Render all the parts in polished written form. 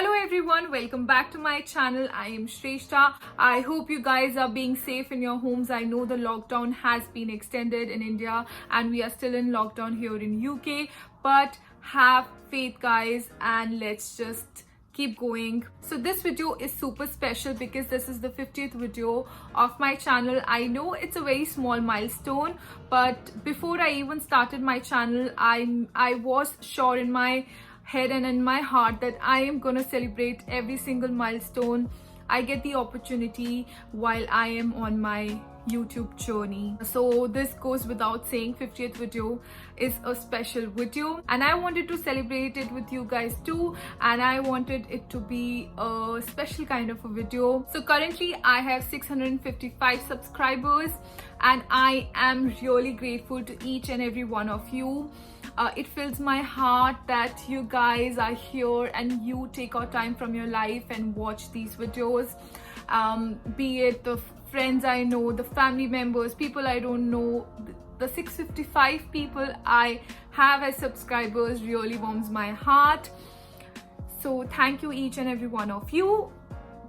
Hello everyone, welcome back to my channel. I am Shrestha. I hope you guys are being safe in your homes. I know the lockdown has been extended in India and we are still in lockdown here in UK, but have faith guys and let's just keep going. So this video is super special because this is the 50th video of my channel. I know it's a very small milestone, but before I even started my channel, I was sure in my head and in my heart that I am gonna celebrate every single milestone I get the opportunity while I am on my YouTube journey. So this goes without saying, 50th video is a special video and I wanted to celebrate it with you guys too, and I wanted it to be a special kind of a video. So currently I have 655 subscribers and I am really grateful to each and every one of you. It fills my heart that you guys are here and you take out time from your life and watch these videos, be it the friends I know, the family members, people I don't know. The 655 people I have as subscribers really warms my heart. So thank you each and every one of you.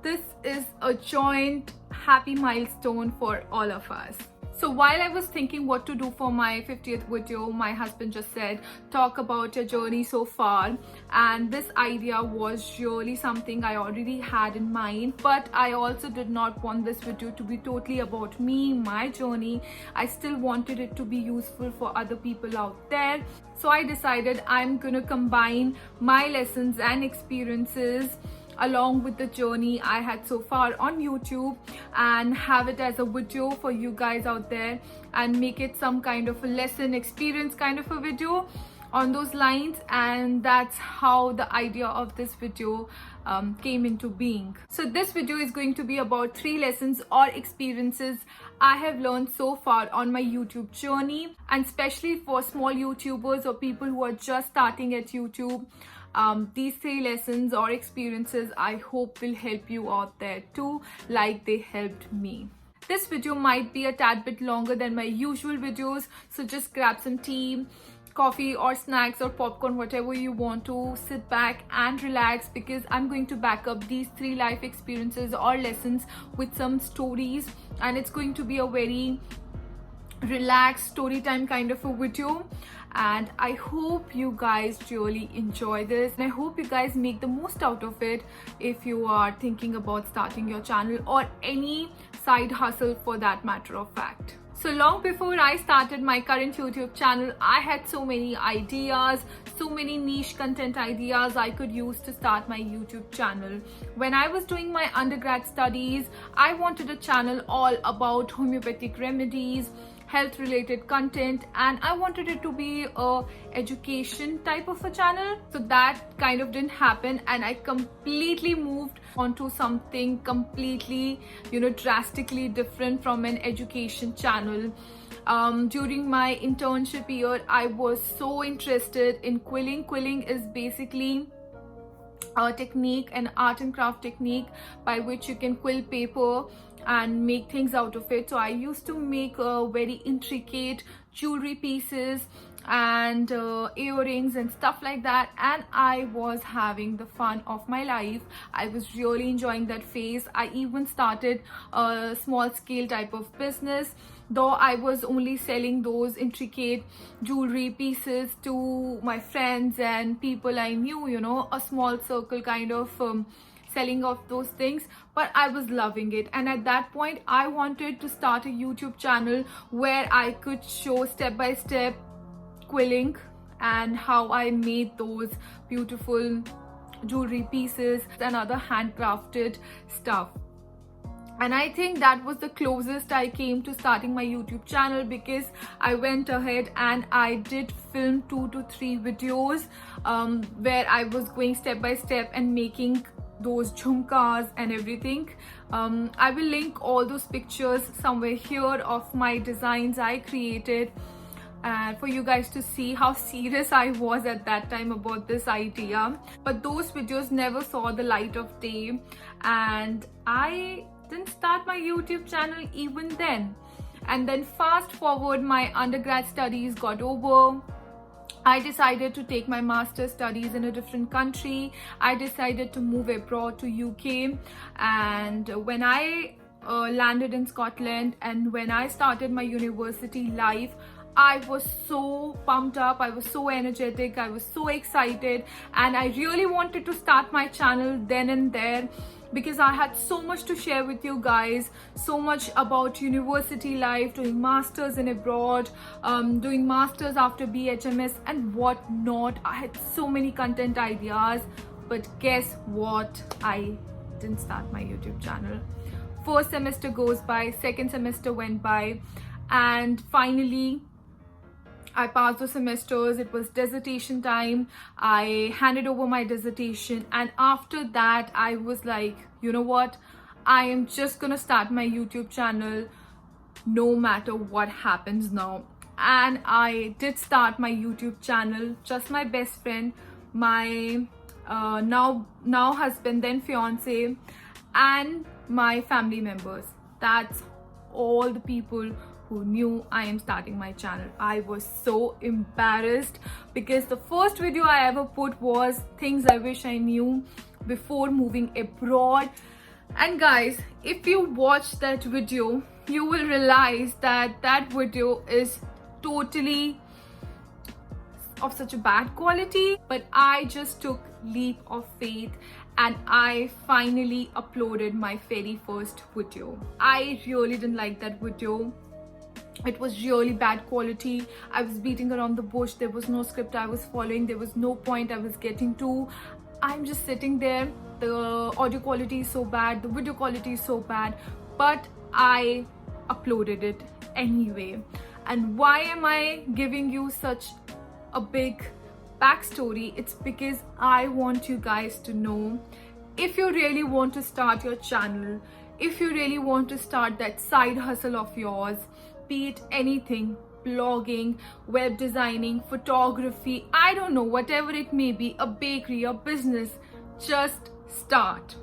This is a joint happy milestone for all of us. So while I was thinking what to do for my 50th video, my husband just said, talk about your journey so far. And this idea was really something I already had in mind, but I also did not want this video to be totally about me, my journey. I still wanted it to be useful for other people out there. So I decided I'm gonna combine my lessons and experiences along with the journey I had so far on YouTube and have it as a video for you guys out there and make it some kind of a lesson experience kind of a video on those lines. And that's how the idea of this video came into being. So this video is going to be about 3 lessons or experiences I have learned so far on my YouTube journey, and especially for small YouTubers or people who are just starting at YouTube. These 3 lessons or experiences I hope will help you out there too, like they helped me. This video might be a tad bit longer than my usual videos, so just grab some tea, coffee or snacks or popcorn, whatever you want to. Sit back and relax because I'm going to back up these 3 life experiences or lessons with some stories, and it's going to be a very relaxed story time kind of a video. And I hope you guys really enjoy this, and I hope you guys make the most out of it if you are thinking about starting your channel or any side hustle for that matter of fact. So long before I started my current YouTube channel, I had so many ideas, so many niche content ideas I could use to start my YouTube channel. When I was doing my undergrad studies, I wanted a channel all about homeopathic remedies, health related content, and I wanted it to be a education type of a channel. So that kind of didn't happen and I completely moved onto something completely, drastically different from an education channel. During my internship year, I was so interested in quilling. Quilling is basically a technique, an art and craft technique by which you can quill paper and make things out of it. So I used to make very intricate jewelry pieces and earrings and stuff like that, and I was having the fun of my life. I was really enjoying that phase. I even started a small scale type of business, though I was only selling those intricate jewelry pieces to my friends and people I knew, a small circle kind of selling of those things, but I was loving it. And at that point I wanted to start a YouTube channel where I could show step by step quilling and how I made those beautiful jewelry pieces and other handcrafted stuff. And I think that was the closest I came to starting my YouTube channel, because I went ahead and I did film 2 to 3 videos where I was going step by step and making those jhumkas and everything. I will link all those pictures somewhere here of my designs I created for you guys to see how serious I was at that time about this idea. But those videos never saw the light of day and I didn't start my YouTube channel even then. And then fast forward, my undergrad studies got over, I decided to take my master's studies in a different country. I decided to move abroad to UK, and when I landed in Scotland and when I started my university life, I was so pumped up, I was so energetic, I was so excited, and I really wanted to start my channel then and there, because I had so much to share with you guys, so much about university life, doing masters in abroad, doing masters after BHMS and what not. I had so many content ideas, but guess what? I didn't start my YouTube channel. First semester goes by, second semester went by, and finally I passed the semesters. It was dissertation time. I handed over my dissertation, and after that I was like, you know what, I am just gonna start my YouTube channel no matter what happens now. And I did start my YouTube channel. Just my best friend, my now husband, then fiance, and my family members. That's all the people who knew I am starting my channel. I was so embarrassed because the first video I ever put was things I wish I knew before moving abroad. And guys, if you watch that video, you will realize that that video is totally of such a bad quality, but I just took leap of faith and I finally uploaded my very first video. I really didn't like that video. It was really bad quality. I was beating around the bush. There was no script I was following. There was no point I was getting to. I'm just sitting there. The audio quality is so bad. The video quality is so bad. But I uploaded it anyway. And why am I giving you such a big backstory? It's because I want you guys to know, if you really want to start your channel, if you really want to start that side hustle of yours, be it anything, blogging, web designing, photography, I don't know, whatever it may be, a bakery, a business, just start.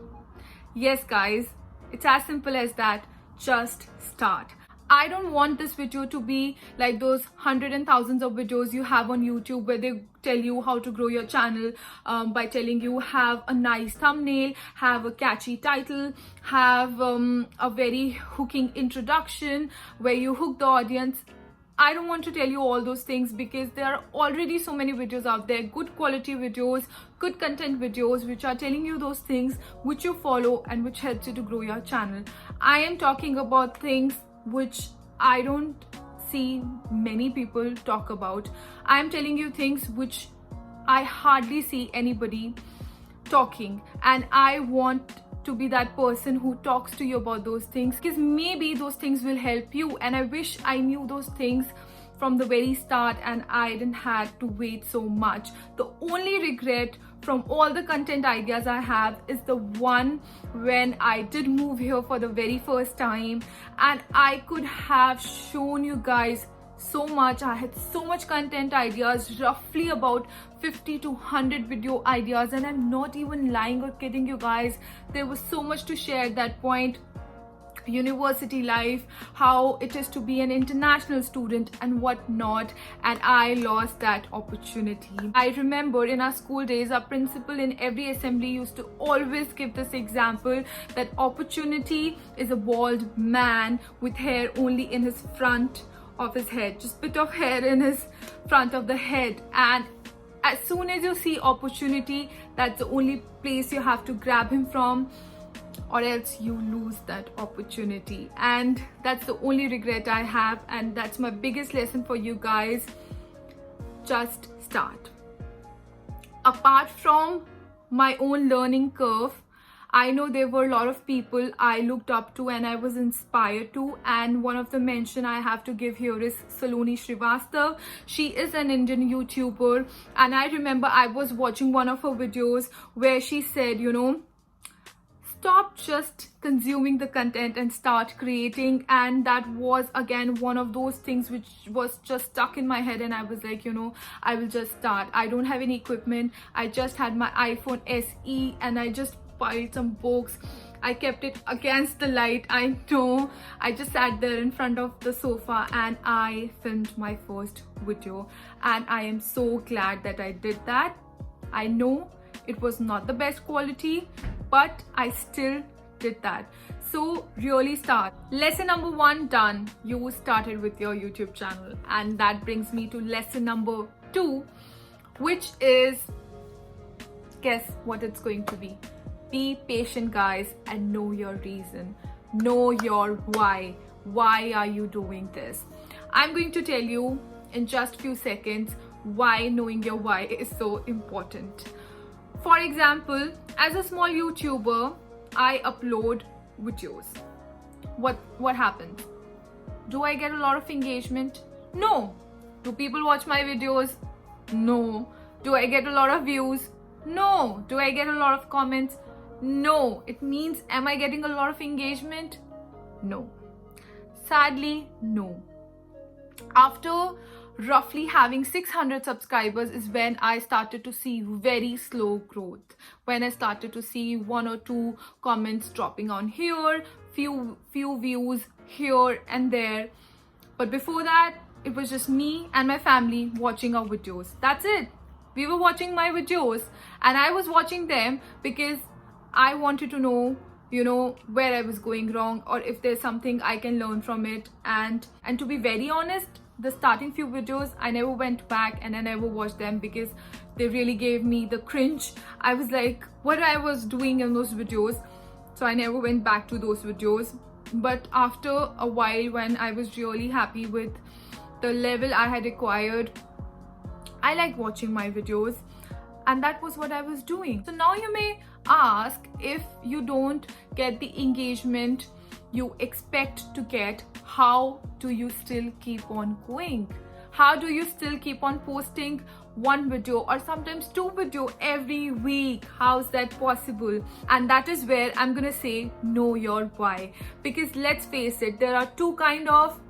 Yes guys, it's as simple as that. Just start. I don't want this video to be like those hundreds and thousands of videos you have on YouTube where they tell you how to grow your channel by telling you have a nice thumbnail, have a catchy title, have a very hooking introduction where you hook the audience. I don't want to tell you all those things because there are already so many videos out there, good quality videos, good content videos, which are telling you those things which you follow and which helps you to grow your channel. I am talking about things which I don't see many people talk about. I'm telling you things which I hardly see anybody talking, and I want to be that person who talks to you about those things, because maybe those things will help you. And I wish I knew those things from the very start and I didn't have to wait so much. The only regret from all the content ideas I have is the one when I did move here for the very first time, and I could have shown you guys so much. I had so much content ideas, roughly about 50 to 100 video ideas, and I'm not even lying or kidding you guys. There was so much to share at that point. University life, how it is to be an international student and whatnot, and I lost that opportunity. I remember in our school days, our principal in every assembly used to always give this example that opportunity is a bald man with hair only in his front of his head, just bit of hair in his front of the head, and as soon as you see opportunity, that's the only place you have to grab him from, or else you lose that opportunity. And that's the only regret I have, and that's my biggest lesson for you guys. Just start. Apart from my own learning curve, I know there were a lot of people I looked up to and I was inspired to, and one of the mention I have to give here is Saloni Srivastav. She is an Indian YouTuber, and I remember I was watching one of her videos where she said, you know, stop just consuming the content and start creating. And that was again one of those things which was just stuck in my head, and I was like, you know, I will just start. I don't have any equipment. I just had my iPhone SE and I just filed some books I kept it against the light. I know. I just sat there in front of the sofa and I filmed my first video. And I am so glad that I did that. I know it was not the best quality, but I still did that. So really start. Lesson number 1 done. You started with your YouTube channel. And that brings me to lesson number 2, which is, guess what it's going to be. Be patient, guys, and know your reason. Know your why. Why are you doing this? I'm going to tell you in just few seconds why knowing your why is so important. For example, as a small YouTuber, I upload videos. What happens? Do I get a lot of engagement? No. Do people watch my videos? No. Do I get a lot of views? No. Do I get a lot of comments? No. It means, am I getting a lot of engagement? No. Sadly, no. After roughly having 600 subscribers is when I started to see very slow growth. When I started to see 1 or 2 comments dropping on here, few views here and there. But before that, it was just me and my family watching our videos. That's it. We were watching my videos and I was watching them because I wanted to know, where I was going wrong or if there's something I can learn from it. And to be very honest, the starting few videos, I never went back and I never watched them because they really gave me the cringe. I was like, what I was doing in those videos. So I never went back to those videos. But after a while, when I was really happy with the level I had acquired, I like watching my videos, and that was what I was doing. So now you may ask, if you don't get the engagement you expect to get, how do you still keep on going? How do you still keep on posting 1 video or sometimes 2 videos every week? How's that possible? And that is where I'm gonna say, know your why. Because let's face it, there are 2 kind of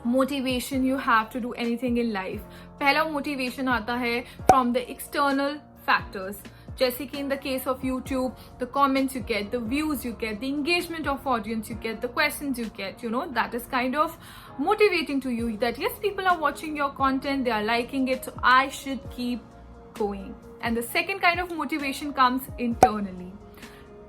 motivation you have to do anything in life. पहला motivation आता है from the external factors. जैसे कि in the case of YouTube, the comments you get, the views you get, the engagement of audience you get, the questions you get, that is kind of motivating to you that yes, people are watching your content, they are liking it, so I should keep going. And the second kind of motivation comes internally.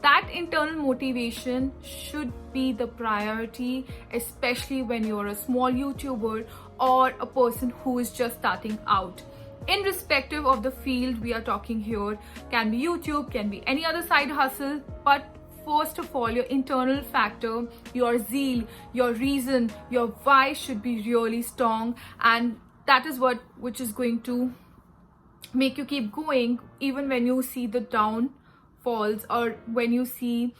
That internal motivation should be the priority, especially when you're a small YouTuber or a person who is just starting out. Irrespective of the field we are talking here, can be YouTube, can be any other side hustle, but first of all, your internal factor, your zeal, your reason, your why should be really strong, and that is which is going to make you keep going even when you see the downfalls or when you see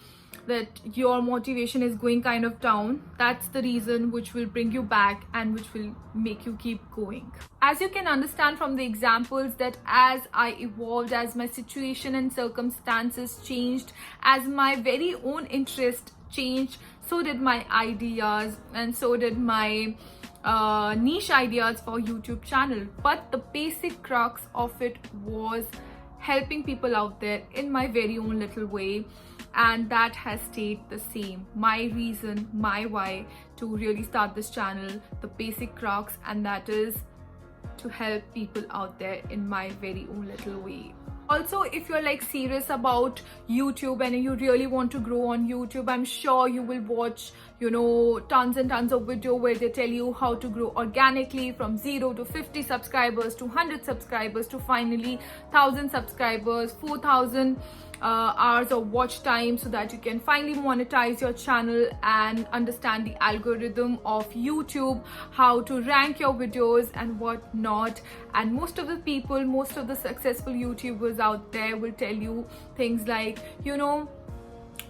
that your motivation is going kind of down. That's the reason which will bring you back and which will make you keep going. As you can understand from the examples, that as I evolved, as my situation and circumstances changed, as my very own interest changed, so did my ideas and so did my niche ideas for YouTube channel. But the basic crux of it was helping people out there in my very own little way, and that has stayed the same. My reason, my why to really start this channel, the basic crux, and that is to help people out there in my very own little way. Also, if you're like serious about YouTube and you really want to grow on YouTube, I'm sure you will watch tons and tons of video where they tell you how to grow organically from 0 to 50 subscribers to 100 subscribers to finally 1000 subscribers, 4000 hours of watch time, so that you can finally monetize your channel and understand the algorithm of YouTube, how to rank your videos and what not. And most of the people, most of the successful YouTubers out there will tell you things like,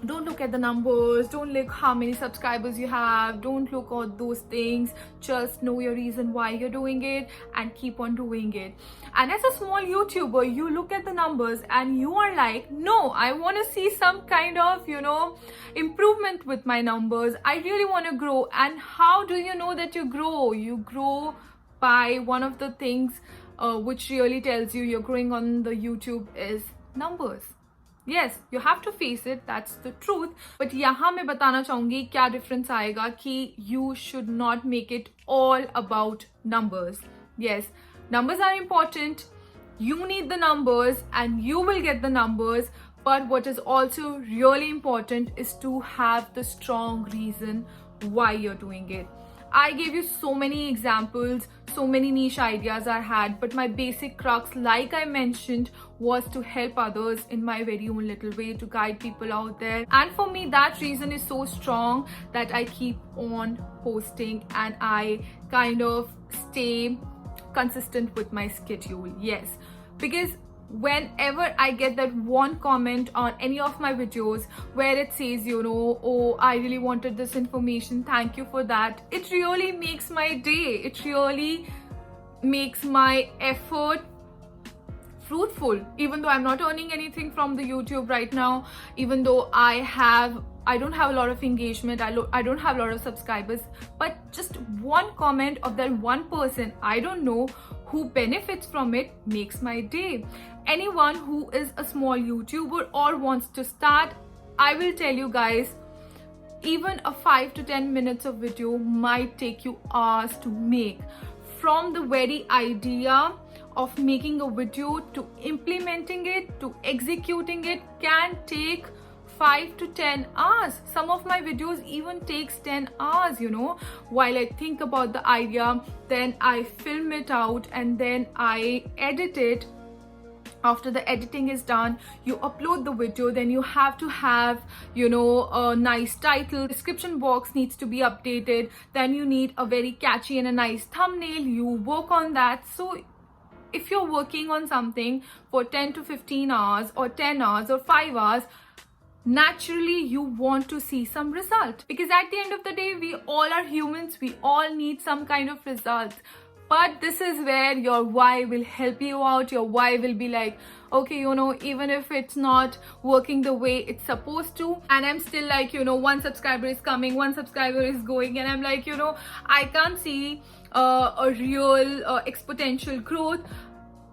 don't look at the numbers, don't look how many subscribers you have, don't look at those things, just know your reason why you're doing it and keep on doing it. And as a small YouTuber, you look at the numbers and you are like, no, I want to see some kind of improvement with my numbers. I really want to grow. And how do you know that you grow? You grow by one of the things which really tells you you're growing on the YouTube is numbers. Yes, you have to face it, that's the truth. But यहाँ मैं बताना चाहूँगी क्या difference आएगा कि you should not make it all about numbers. Yes, numbers are important. You need the numbers and you will get the numbers. But what is also really important is to have the strong reason why you're doing it. I gave you so many examples, so many niche ideas I had, but my basic crux, like I mentioned, was to help others in my very own little way, to guide people out there. And for me, that reason is so strong that I keep on posting and I kind of stay consistent with my schedule. Yes, because whenever I get that one comment on any of my videos where it says, oh, I really wanted this information, thank you for that, it really makes my day. It really makes my effort fruitful. Even though I'm not earning anything from the YouTube right now, even though I don't have a lot of engagement, I don't have a lot of subscribers, but just one comment of that one person I don't know who benefits from it makes my day. Anyone who is a small YouTuber or wants to start, I will tell you guys, even a 5 to 10 minutes of video might take you hours to make. From the very idea of making a video to implementing it to executing it can take 5 to 10 hours. Some of my videos even takes 10 hours, while I think about the idea, then I film it out and then I edit it. After the editing is done, you upload the video, then you have to have a nice title, description box needs to be updated, then you need a very catchy and a nice thumbnail, you work on that. So if you're working on something for 10 to 15 hours or 10 hours or 5 hours, naturally you want to see some result, because at the end of the day we all are humans, we all need some kind of results. But this is where your why will help you out. Your why will be like, okay, even if it's not working the way it's supposed to, and I'm still like, one subscriber is coming, one subscriber is going, and I'm like, I can't see a real exponential growth.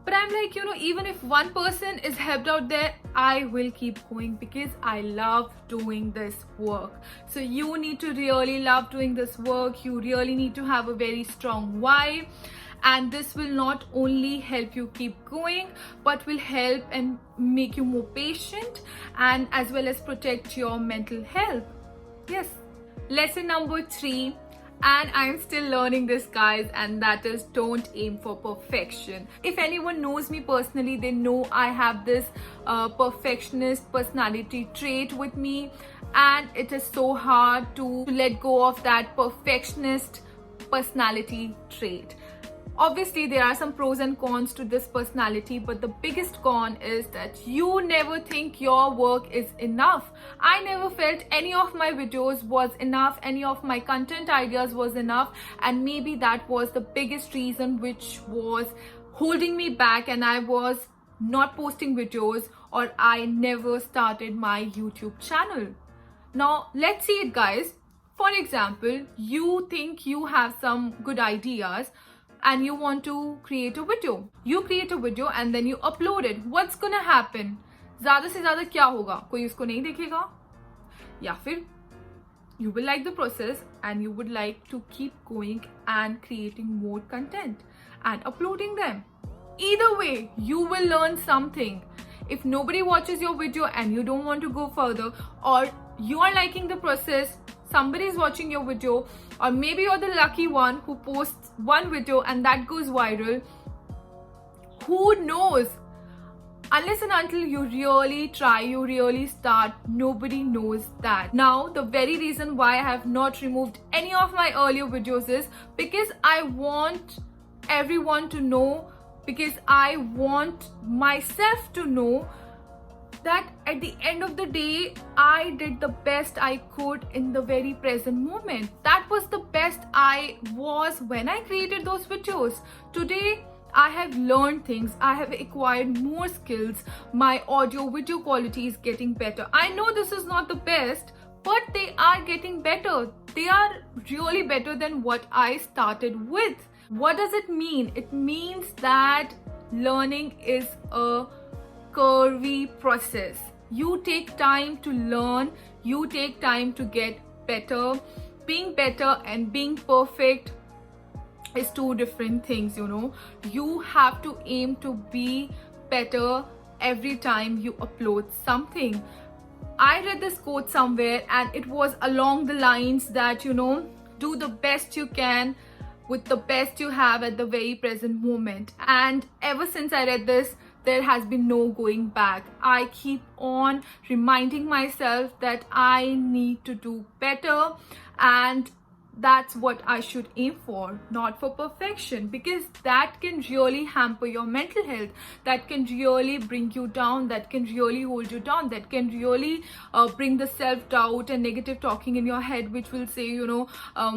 But I'm like, even if one person is helped out there, I will keep going because I love doing this work. So you need to really love doing this work. You really need to have a very strong why. And this will not only help you keep going, but will help and make you more patient and as well as protect your mental health. Yes. Lesson number 3. And I'm still learning this, guys, and that is don't aim for perfection. If anyone knows me personally, they know I have this perfectionist personality trait with me, and it is so hard to let go of that perfectionist personality trait. Obviously, there are some pros and cons to this personality, but the biggest con is that you never think your work is enough. I never felt any of my videos was enough, any of my content ideas was enough, and maybe that was the biggest reason which was holding me back, and I was not posting videos, or I never started my YouTube channel. Now, let's see it, guys. For example, you think you have some good ideas and you want to create a video. You create a video and then you upload it. What's gonna happen? ज़्यादा से ज़्यादा क्या होगा? कोई उसको नहीं देखेगा? या फिर you will like the process and you would like to keep going and creating more content and uploading them. Either way, you will learn something. If nobody watches your video and you don't want to go further, or you are liking the process, somebody is watching your video, or maybe you're the lucky one who posts one video and that goes viral, who knows? Unless and until you really try, you really start, nobody knows that. Now, the very reason why I have not removed any of my earlier videos is because I want everyone to know, because I want myself to know that at the end of the day, I did the best I could in the very present moment. That was the best I was when I created those videos. Today, I have learned things, I have acquired more skills, my audio video quality is getting better. I know this is not the best, but they are getting better. They are really better than what I started with. What does it mean? It means that learning is a curvy process. You take time to learn, you take time to get better. Being better and being perfect is two different things, you know. You have to aim to be better every time you upload something. I read this quote somewhere and it was along the lines that, you know, do the best you can with the best you have at the very present moment. And ever since I read this, there has been no going back. I keep on reminding myself that I need to do better, and that's what I should aim for, not for perfection, because that can really hamper your mental health, that can really bring you down, that can really hold you down, that can really bring the self-doubt and negative talking in your head, which will say, you know,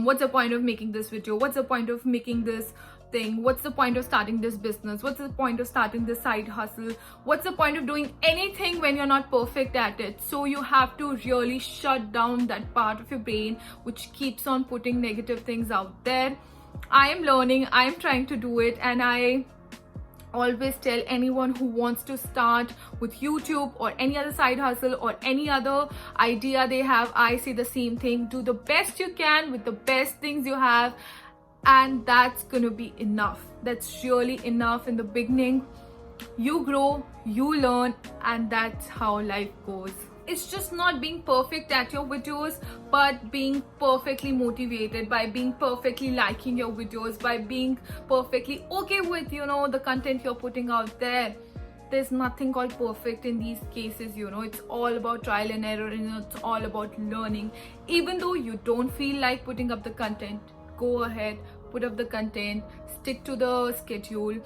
what's the point of making this video, what's the point of making this thing, what's the point of starting this business, what's the point of starting this side hustle, what's the point of doing anything when you're not perfect at it. So you have to really shut down that part of your brain which keeps on putting negative things out there. I am learning, I am trying to do it, and I always tell anyone who wants to start with YouTube or any other side hustle or any other idea they have, I say the same thing: do the best you can with the best things you have, and that's gonna be enough. That's really enough. In the beginning, you grow, you learn, and that's how life goes. It's just not being perfect at your videos, but being perfectly motivated, by being perfectly liking your videos, by being perfectly okay with, you know, the content you're putting out there. There's nothing called perfect in these cases, you know. It's all about trial and error, and it's all about learning. Even though you don't feel like putting up the content, go ahead, put up the content, stick to the schedule.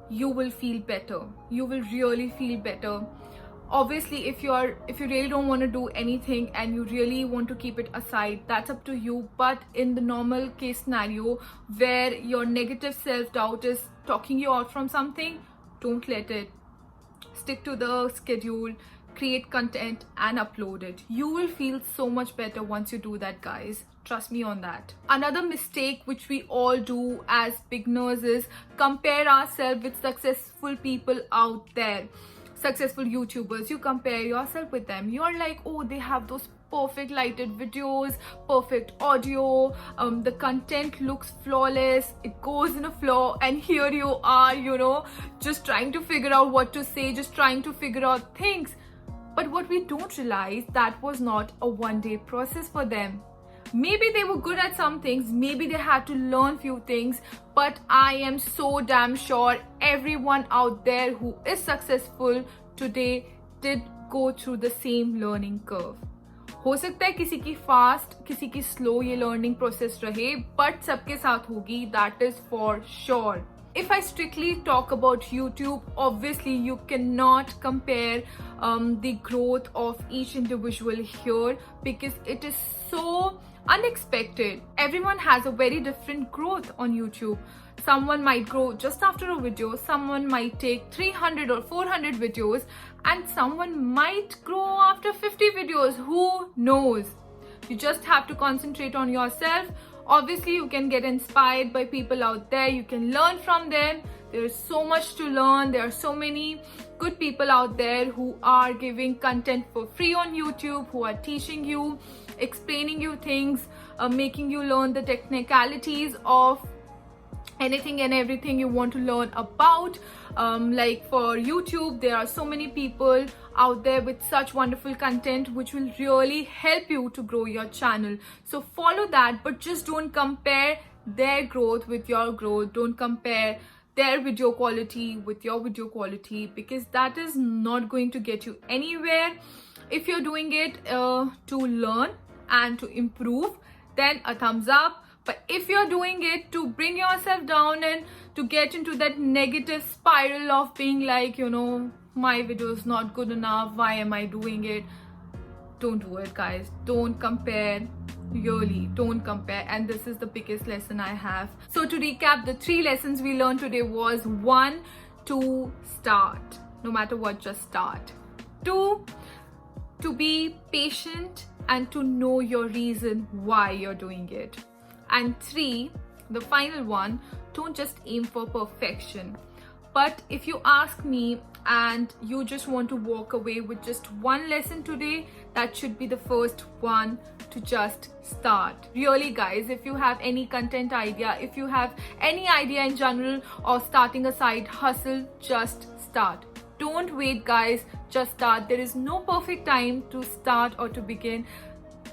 You will feel better. You will really feel better. Obviously, if you really don't want to do anything and you really want to keep it aside, that's up to you. But in the normal case scenario where your negative self-doubt is talking you out from something, don't let it. Stick to the schedule, create content and upload it. You will feel so much better once you do that, guys. Trust me on that. Another mistake which we all do as beginners is compare ourselves with successful people out there. Successful YouTubers, you compare yourself with them. You're like, oh, they have those perfect lighted videos, perfect audio, the content looks flawless, it goes in a flow, and here you are, you know, just trying to figure out what to say, just trying to figure out things. But what we don't realize, that was not a one-day process for them. Maybe they were good at some things, maybe they had to learn few things, but I am so damn sure everyone out there who is successful today did go through the same learning curve. हो सकता है किसी की fast, किसी की slow ये learning process रहे, but सबके साथ होगी, that is for sure. If I strictly talk about YouTube, obviously you cannot compare the growth of each individual here, because it is so unexpected. Everyone has a very different growth on YouTube. Someone might grow just after a video, someone might take 300 or 400 videos, and someone might grow after 50 videos. Who knows? You just have to concentrate on yourself. Obviously, you can get inspired by people out there. You can learn from them. There's so much to learn. There are so many good people out there who are giving content for free on YouTube, who are teaching you, explaining you things, making you learn the technicalities of anything and everything you want to learn about. Like for YouTube, there are so many people out there with such wonderful content which will really help you to grow your channel. So follow that, but just don't compare their growth with your growth. Don't compare their video quality with your video quality, because that is not going to get you anywhere. If you're doing it to learn and to improve, then a thumbs up. But if you're doing it to bring yourself down and to get into that negative spiral of being like, you know, my video is not good enough, why am I doing it? Don't do it, guys. Don't compare. Really, don't compare. And this is the biggest lesson I have. So to recap, the 3 lessons we learned today was: 1, to start. No matter what, just start. 2, to be patient and to know your reason why you're doing it. And 3, the final one, don't just aim for perfection, But if you ask me and you just want to walk away with just one lesson today, that should be the first one, to just start. Really guys, if you have any content idea, if you have any idea in general or starting a side hustle, just start. Don't wait guys, just start. There is no perfect time to start or to begin.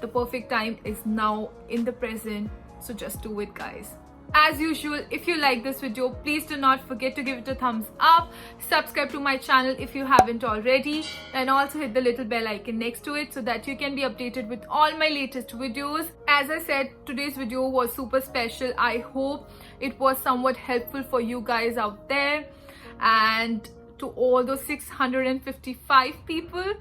The perfect time is now, in the present. So just do it guys. As usual, if you like this video, please do not forget to give it a thumbs up, subscribe to my channel if you haven't already, and also hit the little bell icon next to it so that you can be updated with all my latest videos. As I said, today's video was super special. I hope it was somewhat helpful for you guys out there. And to all those 655 people,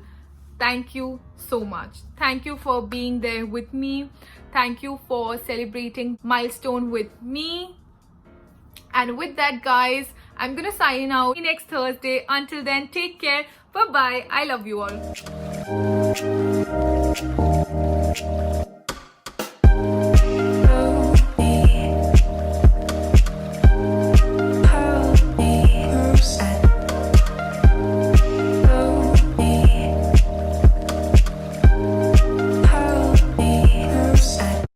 thank you so much. Thank you for being there with me. Thank you for celebrating milestone with me. And with that guys, I'm gonna sign out next Thursday. Until then, take care. Bye bye. I love you all.